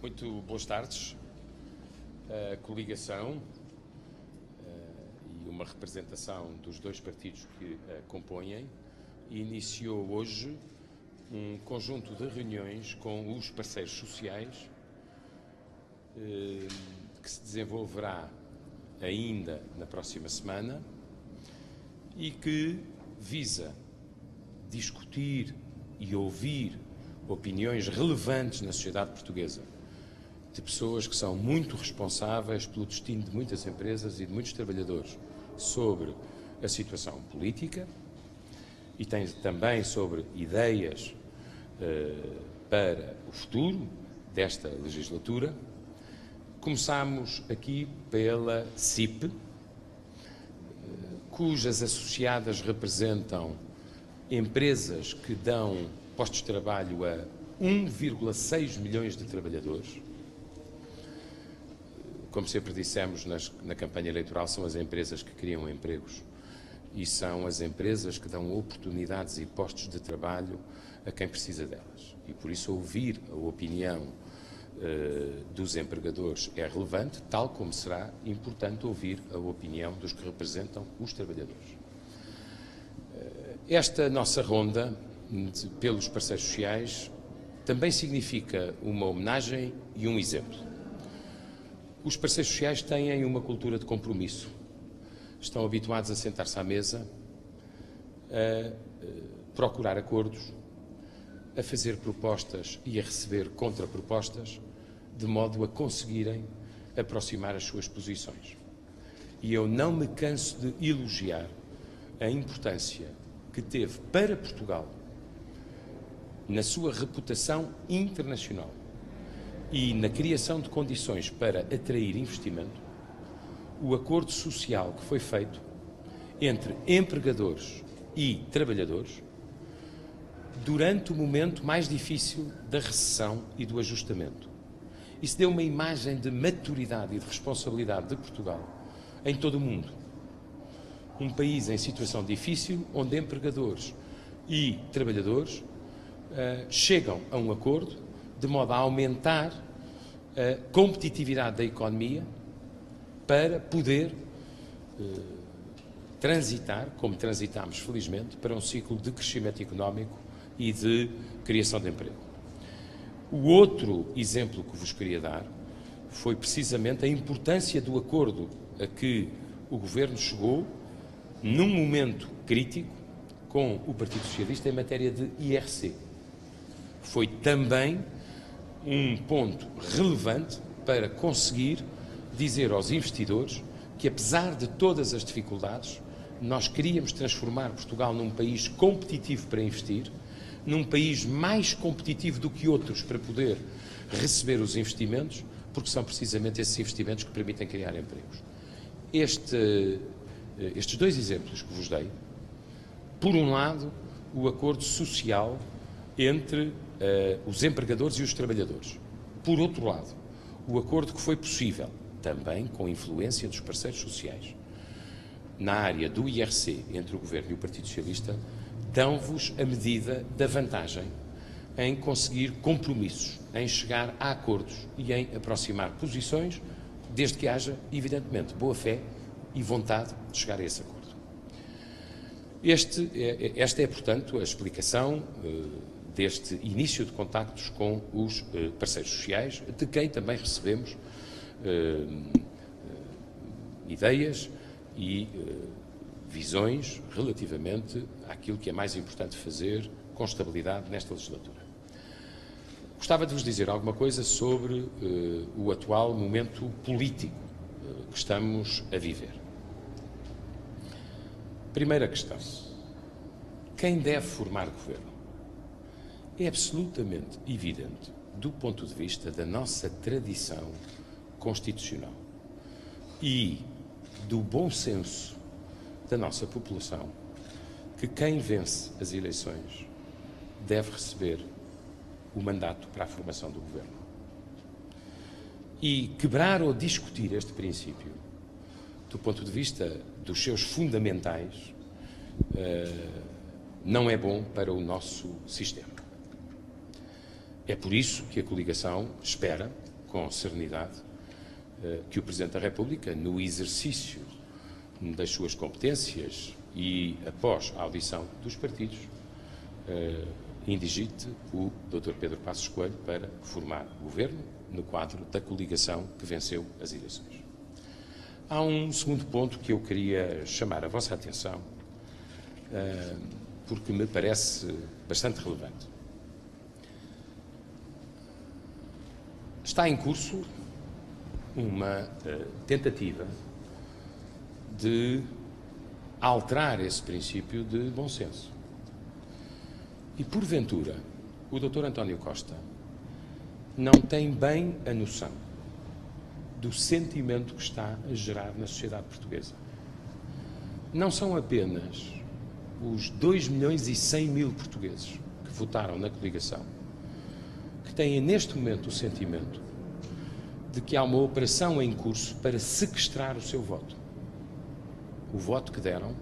Muito boas tardes. A coligação e uma representação dos dois partidos que a compõem iniciou hoje um conjunto de reuniões com os parceiros sociais que se desenvolverá ainda na próxima semana e que visa discutir e ouvir opiniões relevantes na sociedade portuguesa de pessoas que são muito responsáveis pelo destino de muitas empresas e de muitos trabalhadores sobre a situação política e tem também sobre ideias para o futuro desta legislatura. Começamos aqui pela CIP, cujas associadas representam empresas que dão postos de trabalho a 1,6 milhões de trabalhadores. Como sempre dissemos na campanha eleitoral, são as empresas que criam empregos e são as empresas que dão oportunidades e postos de trabalho a quem precisa delas. E por isso ouvir a opinião dos empregadores é relevante, tal como será importante ouvir a opinião dos que representam os trabalhadores. Esta nossa ronda pelos parceiros sociais também significa uma homenagem e um exemplo. Os parceiros sociais têm uma cultura de compromisso. Estão habituados a sentar-se à mesa, a procurar acordos, a fazer propostas e a receber contrapropostas, de modo a conseguirem aproximar as suas posições. E eu não me canso de elogiar a importância que teve para Portugal, na sua reputação internacional e na criação de condições para atrair investimento, o acordo social que foi feito entre empregadores e trabalhadores durante o momento mais difícil da recessão e do ajustamento. Isso deu uma imagem de maturidade e de responsabilidade de Portugal em todo o mundo. Um país em situação difícil, onde empregadores e trabalhadores chegam a um acordo de modo a aumentar a competitividade da economia para poder transitar, como transitámos felizmente, para um ciclo de crescimento económico e de criação de emprego. O outro exemplo que vos queria dar foi precisamente a importância do acordo a que o Governo chegou num momento crítico com o Partido Socialista em matéria de IRC. Foi também um ponto relevante para conseguir dizer aos investidores que, apesar de todas as dificuldades, nós queríamos transformar Portugal num país competitivo para investir, num país mais competitivo do que outros para poder receber os investimentos, porque são precisamente esses investimentos que permitem criar empregos. Estes dois exemplos que vos dei, por um lado, o acordo social entre os empregadores e os trabalhadores. Por outro lado, o acordo que foi possível, também com influência dos parceiros sociais, na área do IRC, entre o Governo e o Partido Socialista, dão-vos a medida da vantagem em conseguir compromissos, em chegar a acordos e em aproximar posições, desde que haja, evidentemente, boa fé e vontade de chegar a esse acordo. Esta é, portanto, a explicação deste início de contactos com os parceiros sociais, de quem também recebemos ideias e visões relativamente àquilo que é mais importante fazer com estabilidade nesta legislatura. Gostava de vos dizer alguma coisa sobre o atual momento político que estamos a viver. Primeira questão: quem deve formar governo? É absolutamente evidente, do ponto de vista da nossa tradição constitucional e do bom senso da nossa população, que quem vence as eleições deve receber o mandato para a formação do governo. E quebrar ou discutir este princípio, do ponto de vista dos seus fundamentais, não é bom para o nosso sistema. É por isso que a coligação espera com serenidade que o Presidente da República, no exercício das suas competências e após a audição dos partidos, indigite o Dr. Pedro Passos Coelho para formar governo no quadro da coligação que venceu as eleições. Há um segundo ponto que eu queria chamar a vossa atenção, porque me parece bastante relevante. Está em curso uma tentativa de alterar esse princípio de bom senso. E, porventura, o Dr. António Costa não tem bem a noção do sentimento que está a gerar na sociedade portuguesa. Não são apenas os 2.100.000 portugueses que votaram na coligação que têm neste momento o sentimento de que há uma operação em curso para sequestrar o seu voto. O voto que deram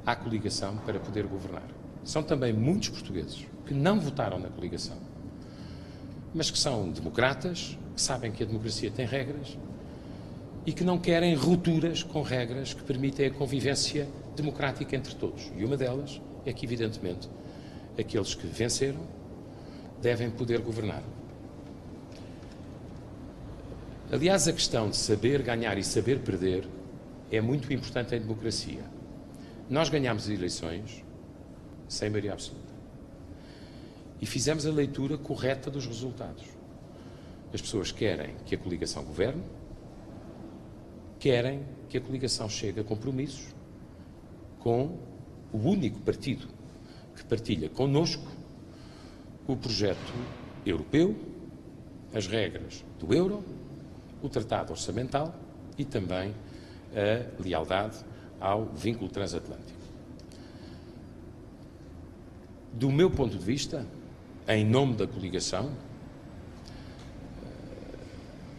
à coligação para poder governar. São também muitos portugueses que não votaram na coligação, mas que são democratas, que sabem que a democracia tem regras e que não querem rupturas com regras que permitem a convivência democrática entre todos. E uma delas é que, evidentemente, aqueles que venceram devem poder governar. Aliás, a questão de saber ganhar e saber perder é muito importante em democracia. Nós ganhámos as eleições sem maioria absoluta e fizemos a leitura correta dos resultados. As pessoas querem que a coligação governe, querem que a coligação chegue a compromissos com o único partido que partilha connosco o projeto europeu, as regras do euro, o tratado orçamental e também a lealdade ao vínculo transatlântico. Do meu ponto de vista, em nome da coligação,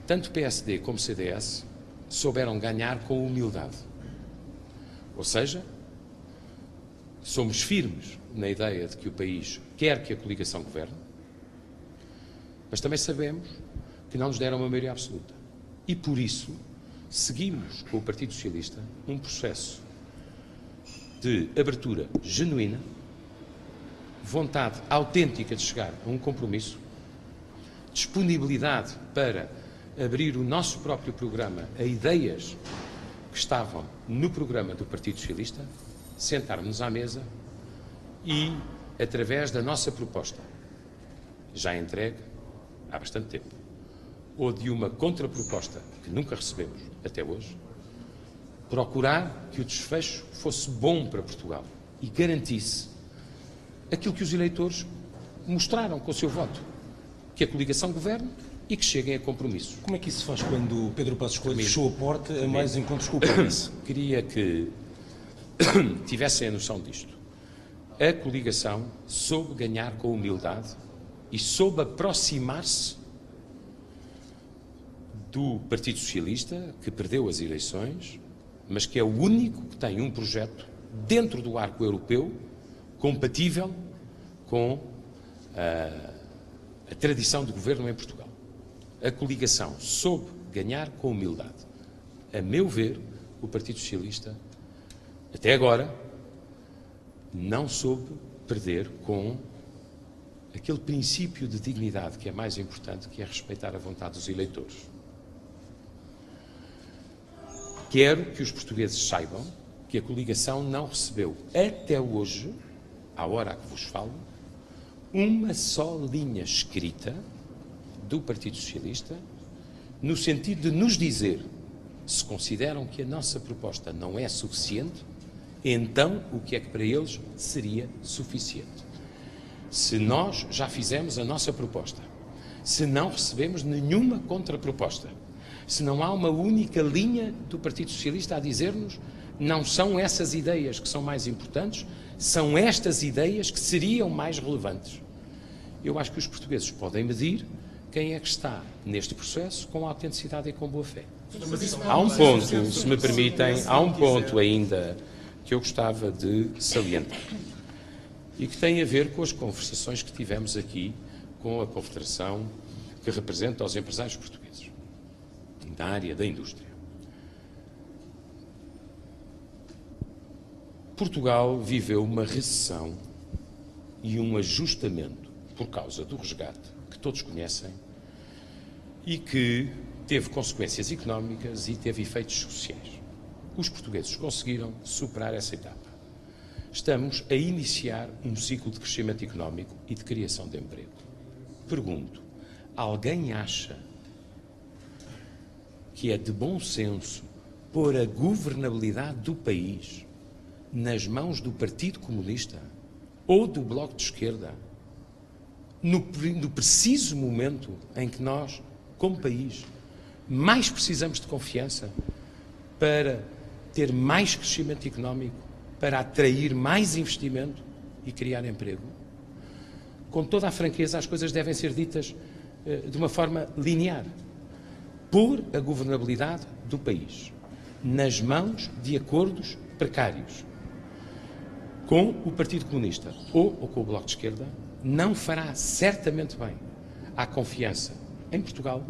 tanto PSD como CDS souberam ganhar com humildade. Ou seja, somos firmes na ideia de que o país quer que a coligação governe, mas também sabemos que não nos deram uma maioria absoluta. E, por isso, seguimos com o Partido Socialista um processo de abertura genuína, vontade autêntica de chegar a um compromisso, disponibilidade para abrir o nosso próprio programa a ideias que estavam no programa do Partido Socialista, sentarmos-nos à mesa e, através da nossa proposta, já entregue há bastante tempo, ou de uma contraproposta que nunca recebemos até hoje, procurar que o desfecho fosse bom para Portugal e garantisse aquilo que os eleitores mostraram com o seu voto, que a coligação governe e que cheguem a compromissos. Como é que isso se faz quando Pedro Passos Coelho fechou a porta a mais encontros com o PS? Queria que tivessem a noção disto. A coligação soube ganhar com humildade e soube aproximar-se do Partido Socialista, que perdeu as eleições, mas que é o único que tem um projeto dentro do arco europeu compatível com a tradição de governo em Portugal. A coligação soube ganhar com humildade. A meu ver, o Partido Socialista, até agora, não soube perder com aquele princípio de dignidade que é mais importante, que é respeitar a vontade dos eleitores. Quero que os portugueses saibam que a coligação não recebeu, até hoje, à hora a que vos falo, uma só linha escrita do Partido Socialista, no sentido de nos dizer se consideram que a nossa proposta não é suficiente, então o que é que para eles seria suficiente. Se nós já fizemos a nossa proposta, se não recebemos nenhuma contraproposta, se não há uma única linha do Partido Socialista a dizer-nos não são essas ideias que são mais importantes, são estas ideias que seriam mais relevantes. Eu acho que os portugueses podem medir quem é que está neste processo com autenticidade e com boa fé. Há um ponto, se me permitem, há um ponto ainda que eu gostava de salientar e que tem a ver com as conversações que tivemos aqui com a Confederação que representa aos empresários portugueses da área da indústria. Portugal viveu uma recessão e um ajustamento por causa do resgate, que todos conhecem, e que teve consequências económicas e teve efeitos sociais. Os portugueses conseguiram superar essa etapa. Estamos a iniciar um ciclo de crescimento económico e de criação de emprego. Pergunto, alguém acha que é de bom senso pôr a governabilidade do país nas mãos do Partido Comunista ou do Bloco de Esquerda, no preciso momento em que nós, como país, mais precisamos de confiança para ter mais crescimento económico, para atrair mais investimento e criar emprego? Com toda a franqueza, as coisas devem ser ditas de uma forma linear. Pôr a governabilidade do país nas mãos de acordos precários com o Partido Comunista ou com o Bloco de Esquerda não fará certamente bem à confiança em Portugal,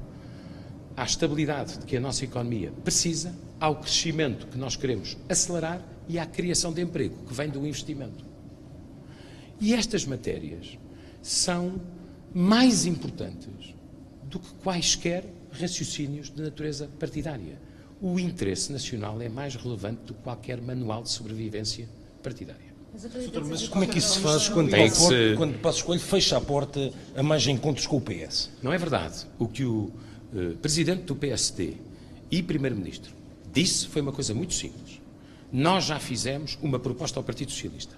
à estabilidade de que a nossa economia precisa, ao crescimento que nós queremos acelerar e à criação de emprego que vem do investimento. E estas matérias são mais importantes do que quaisquer raciocínios de natureza partidária. O interesse nacional é mais relevante do que qualquer manual de sobrevivência partidária. Mas como é que isso se faz quando Passos Coelho fecha a porta a mais encontros com o PS? Não é verdade. O que o presidente do PSD e primeiro-ministro disse foi uma coisa muito simples. Nós já fizemos uma proposta ao Partido Socialista.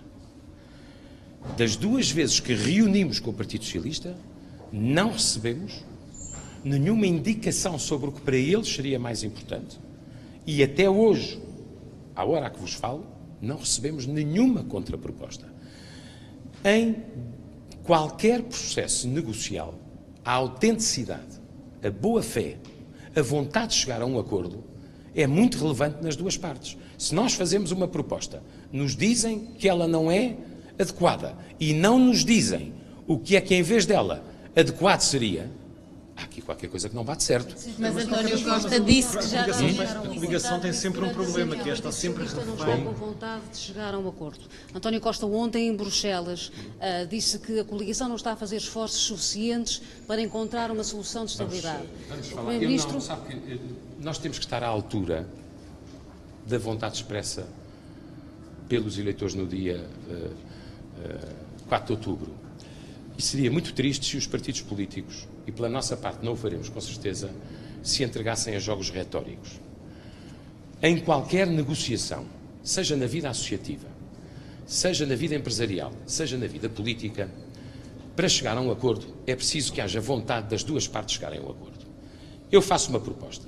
Das 2 vezes que reunimos com o Partido Socialista, não recebemos nenhuma indicação sobre o que para eles seria mais importante. E até hoje, à hora a que vos falo, não recebemos nenhuma contraproposta. Em qualquer processo negocial, a autenticidade, a boa-fé, a vontade de chegar a um acordo é muito relevante nas duas partes. Se nós fazemos uma proposta, nos dizem que ela não é adequada e não nos dizem o que é que em vez dela adequado seria, há aqui qualquer coisa que não bate certo. Mas António Costa disse que já A coligação tem sempre um problema, que é estar sempre a não está com vontade de chegar a um acordo. António Costa ontem em Bruxelas disse que a coligação não está a fazer esforços suficientes para encontrar uma solução de estabilidade. Vamos falar. Sabe que nós temos que estar à altura da vontade expressa pelos eleitores no dia 4 de outubro. E seria muito triste se os partidos políticos, e pela nossa parte não o faremos com certeza, se entregassem a jogos retóricos. Em qualquer negociação, seja na vida associativa, seja na vida empresarial, seja na vida política, para chegar a um acordo é preciso que haja vontade das duas partes chegarem a um acordo. Eu faço uma proposta,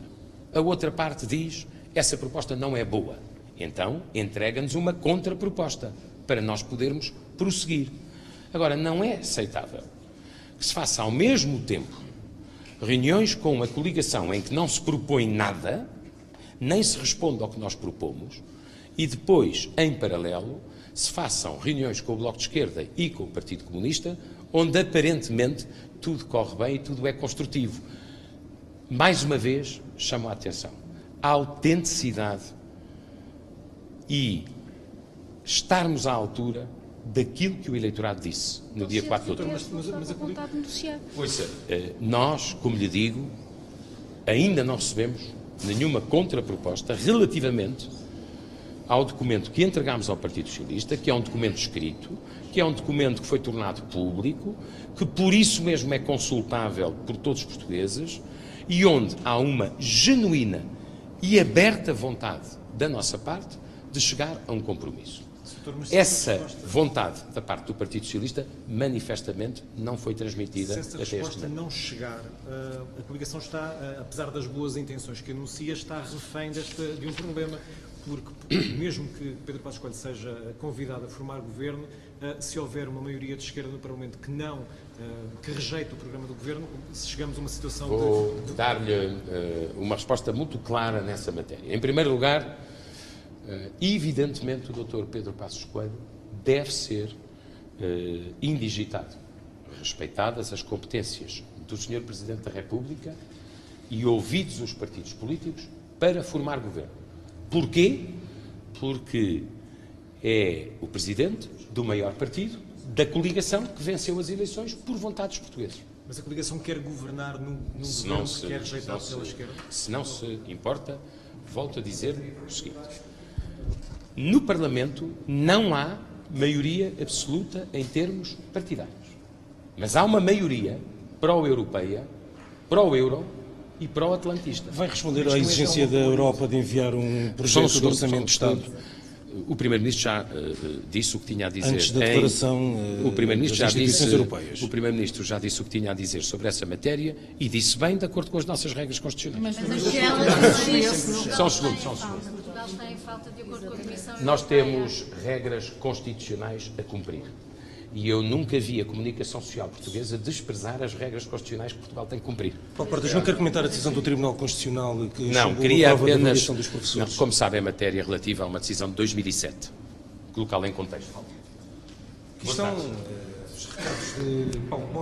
a outra parte diz essa proposta não é boa, então entrega-nos uma contraproposta para nós podermos prosseguir. Agora, não é aceitável que se faça ao mesmo tempo reuniões com a coligação em que não se propõe nada, nem se responde ao que nós propomos, e depois, em paralelo, se façam reuniões com o Bloco de Esquerda e com o Partido Comunista, onde aparentemente tudo corre bem e tudo é construtivo. Mais uma vez, chamo a atenção. A autenticidade e estarmos à altura daquilo que o eleitorado disse no dia 4 de outubro. Mas a vontade de negociar. Ouça, nós, como lhe digo, ainda não recebemos nenhuma contraproposta relativamente ao documento que entregámos ao Partido Socialista, que é um documento escrito, que é um documento que foi tornado público, que por isso mesmo é consultável por todos os portugueses e onde há uma genuína e aberta vontade da nossa parte de chegar a um compromisso. Essa vontade da parte do Partido Socialista manifestamente não foi transmitida até este momento. Se essa resposta não chegar, a coligação está, apesar das boas intenções que anuncia, está refém de um problema, porque mesmo que Pedro Passos Coelho seja convidado a formar governo, se houver uma maioria de esquerda no Parlamento que rejeita o programa do governo, se chegamos a uma situação Vou dar-lhe uma resposta muito clara nessa matéria. Em primeiro lugar, evidentemente o Dr. Pedro Passos Coelho deve ser indigitado, respeitadas as competências do Sr. Presidente da República e ouvidos os partidos políticos para formar governo. Porquê? Porque é o Presidente do maior partido da coligação que venceu as eleições por vontade dos portugueses. Mas a coligação quer governar num governo que quer rejeitado pela esquerda? Se não se importa, volto a dizer o seguinte. No Parlamento não há maioria absoluta em termos partidários. Mas há uma maioria pró-europeia, pró-euro e pró-atlantista. Vai responder à exigência da Europa de enviar um projeto de orçamento de Estado? O Primeiro-Ministro já disse o que tinha a dizer. Antes da declaração das instituições europeias. O Primeiro-Ministro já disse o que tinha a dizer sobre essa matéria e disse bem de acordo com as nossas regras constitucionais. Só um segundo. Portugal está em falta de acordo com a Comissão Europeia. Nós temos regras constitucionais a cumprir. E eu nunca vi a comunicação social portuguesa desprezar as regras constitucionais que Portugal tem que cumprir. Paulo Portas, não quer comentar a decisão do Tribunal Constitucional que não, queria apenas, dos professores? Não, como sabe, é matéria relativa a uma decisão de 2007. Colocá-la em contexto. Aqui estão os recados de Paulo Portas.